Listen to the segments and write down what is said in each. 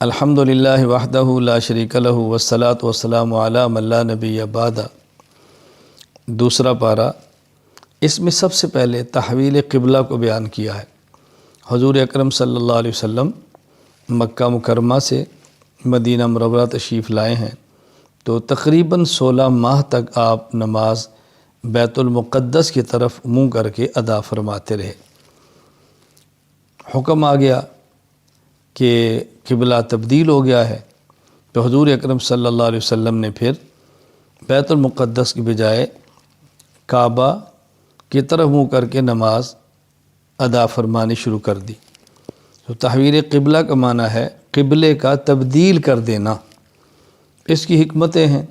الحمدللہ وحدہ لا شریک لہ والصلاۃ والسلام علی من لا نبی بعد۔ دوسرا پارہ، اس میں سب سے پہلے تحویل قبلہ کو بیان کیا ہے۔ حضور اکرم صلی اللہ علیہ وسلم مکہ مکرمہ سے مدینہ منورہ تشریف لائے ہیں، تو تقریباً 16 ماہ تک آپ نماز بیت المقدس کی طرف منہ کر کے ادا فرماتے رہے۔ حکم آ گیا کہ قبلہ تبدیل ہو گیا ہے، تو حضور اکرم صلی اللہ علیہ وسلم نے پھر بیت المقدس کی بجائے کعبہ کی طرف منہ کر کے نماز ادا فرمانی شروع کر دی۔ تو تحویل قبلہ کا معنی ہے قبلے کا تبدیل کر دینا۔ اس کی حکمتیں ہیں،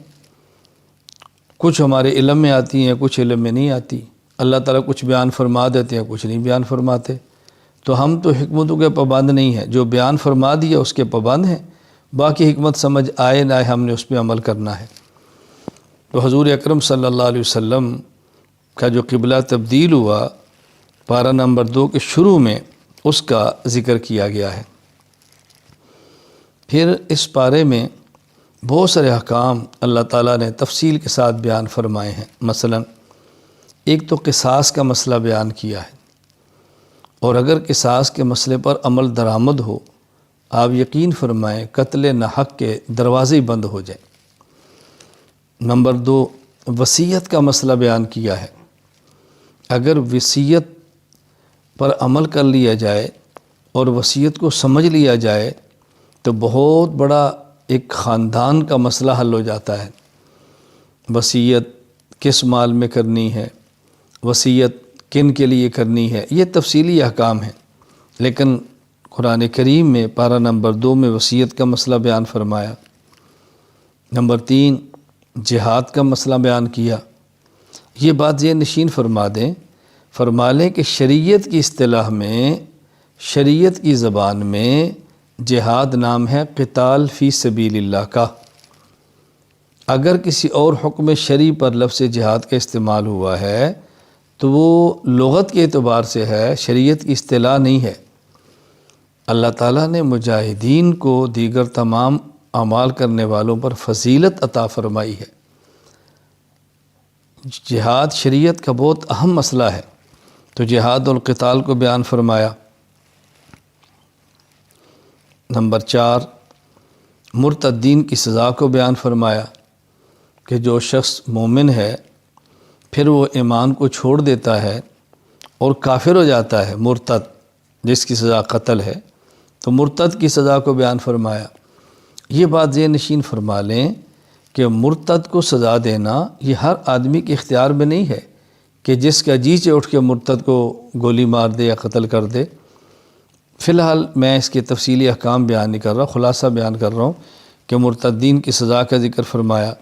کچھ ہمارے علم میں آتی ہیں، کچھ علم میں نہیں آتی۔ اللہ تعالیٰ کچھ بیان فرما دیتے ہیں، کچھ نہیں بیان فرماتے، تو ہم تو حکمتوں کے پابند نہیں ہیں۔ جو بیان فرما دیا اس کے پابند ہیں، باقی حکمت سمجھ آئے نہ آئے ہم نے اس پہ عمل کرنا ہے۔ تو حضور اکرم صلی اللہ علیہ وسلم کا جو قبلہ تبدیل ہوا، پارہ نمبر 2 کے شروع میں اس کا ذکر کیا گیا ہے۔ پھر اس پارے میں بہت سارے احکام اللہ تعالیٰ نے تفصیل کے ساتھ بیان فرمائے ہیں۔ مثلا ایک تو قصاص کا مسئلہ بیان کیا ہے، اور اگر قصاص کے مسئلے پر عمل درآمد ہو، آپ یقین فرمائیں قتل ناحق کے دروازے بند ہو جائیں۔ نمبر 2، وصیت کا مسئلہ بیان کیا ہے۔ اگر وصیت پر عمل کر لیا جائے اور وصیت کو سمجھ لیا جائے تو بہت بڑا ایک خاندان کا مسئلہ حل ہو جاتا ہے۔ وصیت کس مال میں کرنی ہے، وصیت کن کے لیے کرنی ہے، یہ تفصیلی احکام ہیں، لیکن قرآن کریم میں پارہ نمبر 2 میں وصیت کا مسئلہ بیان فرمایا۔ نمبر 3، جہاد کا مسئلہ بیان کیا۔ یہ بات ذہن نشین فرما لیں کہ شریعت کی اصطلاح میں، شریعت کی زبان میں جہاد نام ہے قتال فی سبیل اللہ کا۔ اگر کسی اور حکم شرعی پر لفظ جہاد کا استعمال ہوا ہے تو وہ لغت کے اعتبار سے ہے، شریعت کی اصطلاح نہیں ہے۔ اللہ تعالیٰ نے مجاہدین کو دیگر تمام اعمال کرنے والوں پر فضیلت عطا فرمائی ہے۔ جہاد شریعت کا بہت اہم مسئلہ ہے، تو جہاد اور قتال کو بیان فرمایا۔ نمبر 4، مرتدین کی سزا کو بیان فرمایا کہ جو شخص مومن ہے پھر وہ ایمان کو چھوڑ دیتا ہے اور کافر ہو جاتا ہے، مرتد جس کی سزا قتل ہے، تو مرتد کی سزا کو بیان فرمایا۔ یہ بات ذہن نشین فرما لیں کہ مرتد کو سزا دینا یہ ہر آدمی کے اختیار میں نہیں ہے کہ جس کا جی چاہے اٹھ کے مرتد کو گولی مار دے یا قتل کر دے۔ فی الحال میں اس کے تفصیلی احکام بیان نہیں کر رہا، خلاصہ بیان کر رہا ہوں کہ مرتدین کی سزا کا ذکر فرمایا۔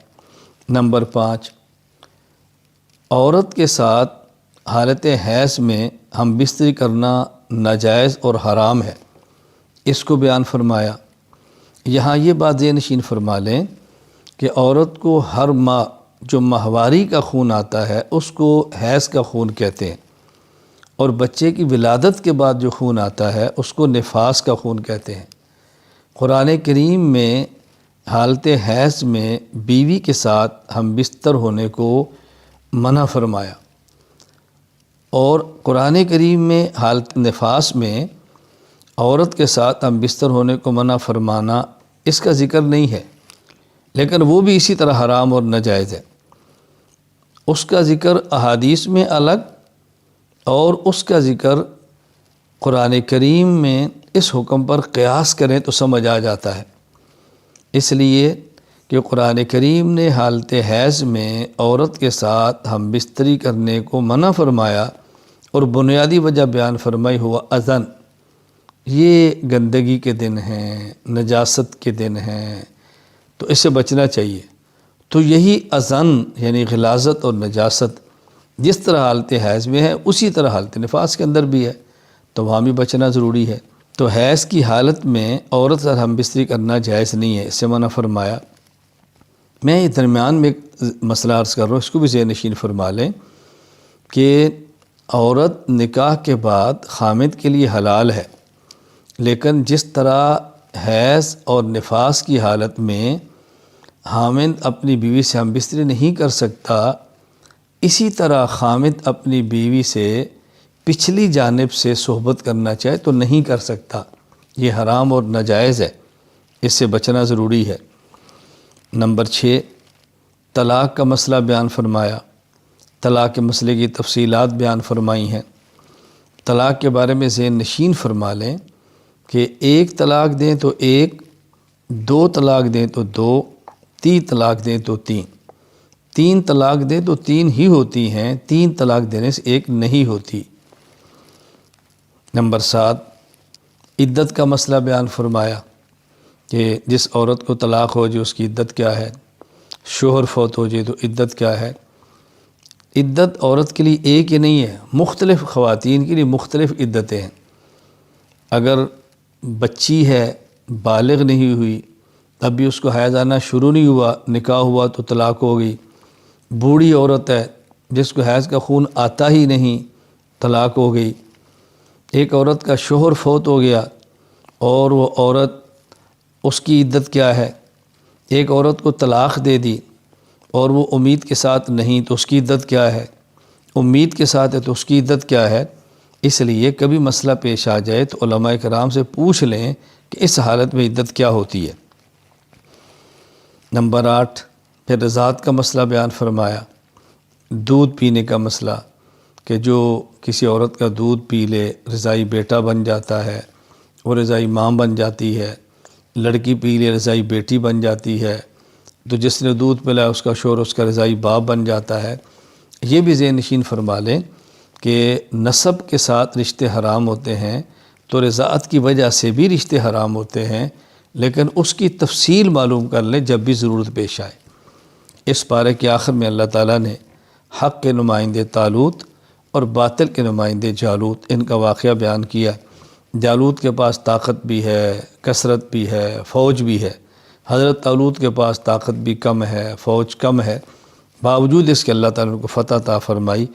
نمبر 5، عورت کے ساتھ حالت حیض میں ہم بستری کرنا ناجائز اور حرام ہے، اس کو بیان فرمایا۔ یہاں یہ بات ذہن نشین فرما لیں کہ عورت کو ہر ماہ جو ماہواری کا خون آتا ہے اس کو حیض کا خون کہتے ہیں، اور بچے کی ولادت کے بعد جو خون آتا ہے اس کو نفاس کا خون کہتے ہیں۔ قرآن کریم میں حالت حیض میں بیوی کے ساتھ ہم بستر ہونے کو منع فرمایا، اور قرآن کریم میں حالت نفاس میں عورت کے ساتھ ہم بستر ہونے کو منع فرمانا اس کا ذکر نہیں ہے، لیکن وہ بھی اسی طرح حرام اور ناجائز ہے۔ اس کا ذکر احادیث میں الگ، اور اس کا ذکر قرآن کریم میں اس حکم پر قیاس کریں تو سمجھ آ جاتا ہے۔ اس لیے کہ قرآن کریم نے حالت حیض میں عورت کے ساتھ ہم بستری کرنے کو منع فرمایا، اور بنیادی وجہ بیان فرمائی ہوا اذن، یہ گندگی کے دن ہیں، نجاست کے دن ہیں، تو اس سے بچنا چاہیے۔ تو یہی اذن یعنی غلاظت اور نجاست جس طرح حالت حیض میں ہے اسی طرح حالت نفاس کے اندر بھی ہے، تو وہاں بھی بچنا ضروری ہے۔ تو حیض کی حالت میں عورت سے ہم بستری کرنا جائز نہیں ہے، اس سے منع فرمایا۔ میں یہ درمیان میں ایک مسئلہ عرض کر رہا ہوں، اس کو بھی ذہن نشین فرما لیں کہ عورت نکاح کے بعد خامد کے لیے حلال ہے، لیکن جس طرح حیض اور نفاس کی حالت میں حامد اپنی بیوی سے ہم بستری نہیں کر سکتا، اسی طرح خامد اپنی بیوی سے پچھلی جانب سے صحبت کرنا چاہے تو نہیں کر سکتا، یہ حرام اور ناجائز ہے، اس سے بچنا ضروری ہے۔ نمبر 6، طلاق کا مسئلہ بیان فرمایا، طلاق کے مسئلے کی تفصیلات بیان فرمائی ہیں۔ طلاق کے بارے میں ذہن نشین فرما لیں کہ 1 طلاق دیں تو 1، 2 طلاق دیں تو 2، 3 طلاق دیں تو 3، 3 طلاق دیں تو 3 ہی ہوتی ہیں، 3 طلاق دینے سے 1 نہیں ہوتی۔ نمبر 7، عدت کا مسئلہ بیان فرمایا کہ جس عورت کو طلاق ہو جائے اس کی عدت کیا ہے، شوہر فوت ہو جائے تو عدت کیا ہے۔ عدت عورت کے لیے ایک ہی نہیں ہے، مختلف خواتین کے لیے مختلف عدتیں ہیں۔ اگر بچی ہے، بالغ نہیں ہوئی، اب بھی اس کو حیض آنا شروع نہیں ہوا، نکاح ہوا تو طلاق ہو گئی۔ بوڑھی عورت ہے جس کو حیض کا خون آتا ہی نہیں، طلاق ہو گئی۔ ایک عورت کا شوہر فوت ہو گیا اور وہ عورت، اس کی عدت کیا ہے۔ ایک عورت کو طلاق دے دی اور وہ امید کے ساتھ نہیں تو اس کی عدت کیا ہے، امید کے ساتھ ہے تو اس کی عدت کیا ہے۔ اس لیے کبھی مسئلہ پیش آ جائے تو علماء کرام سے پوچھ لیں کہ اس حالت میں عدت کیا ہوتی ہے۔ نمبر 8، پھر رضاعت کا مسئلہ بیان فرمایا، دودھ پینے کا مسئلہ کہ جو کسی عورت کا دودھ پی لے رضاعی بیٹا بن جاتا ہے، وہ رضاعی ماں بن جاتی ہے۔ لڑکی پی لے رضاعی بیٹی بن جاتی ہے، تو جس نے دودھ پلایا اس کا شوہر اس کا رضاعی باپ بن جاتا ہے۔ یہ بھی ذہن نشین فرما لیں کہ نسب کے ساتھ رشتے حرام ہوتے ہیں تو رضاعت کی وجہ سے بھی رشتے حرام ہوتے ہیں، لیکن اس کی تفصیل معلوم کر لیں جب بھی ضرورت پیش آئے۔ اس پارے کے آخر میں اللہ تعالیٰ نے حق کے نمائندے طالوت اور باطل کے نمائندے جالوت، ان کا واقعہ بیان کیا۔ جالوت کے پاس طاقت بھی ہے، کثرت بھی ہے، فوج بھی ہے۔ حضرت طالوت کے پاس طاقت بھی کم ہے، فوج کم ہے، باوجود اس کے اللہ تعالیٰ نے کو فتح عطا فرمائی،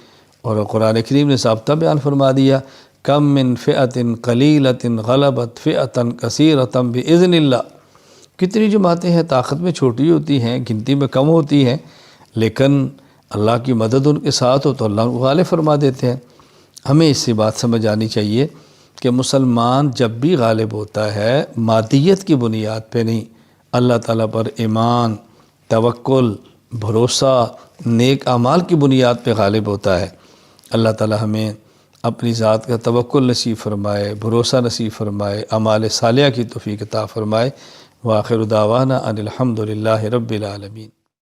اور قرآن کریم نے ضابطہ بیان فرما دیا، کم من فئۃ قلیلۃ غلبت فئۃ کثیرۃ باذن اللہ۔ کتنی جماعتیں ہیں طاقت میں چھوٹی ہوتی ہیں، گنتی میں کم ہوتی ہیں، لیکن اللہ کی مدد ان کے ساتھ ہو تو اللہ ان کو غالب فرما دیتے ہیں۔ ہمیں اس سے بات سمجھ آنی چاہیے کہ مسلمان جب بھی غالب ہوتا ہے مادیت کی بنیاد پہ نہیں، اللہ تعالیٰ پر ایمان، توکل، بھروسہ، نیک اعمال کی بنیاد پہ غالب ہوتا ہے۔ اللہ تعالیٰ ہمیں اپنی ذات کا توکل نصیب فرمائے، بھروسہ نصیب فرمائے، اعمال صالحہ کی توفیق عطا فرمائے۔ وآخر دعوانا ان الحمد للہ رب العالمین۔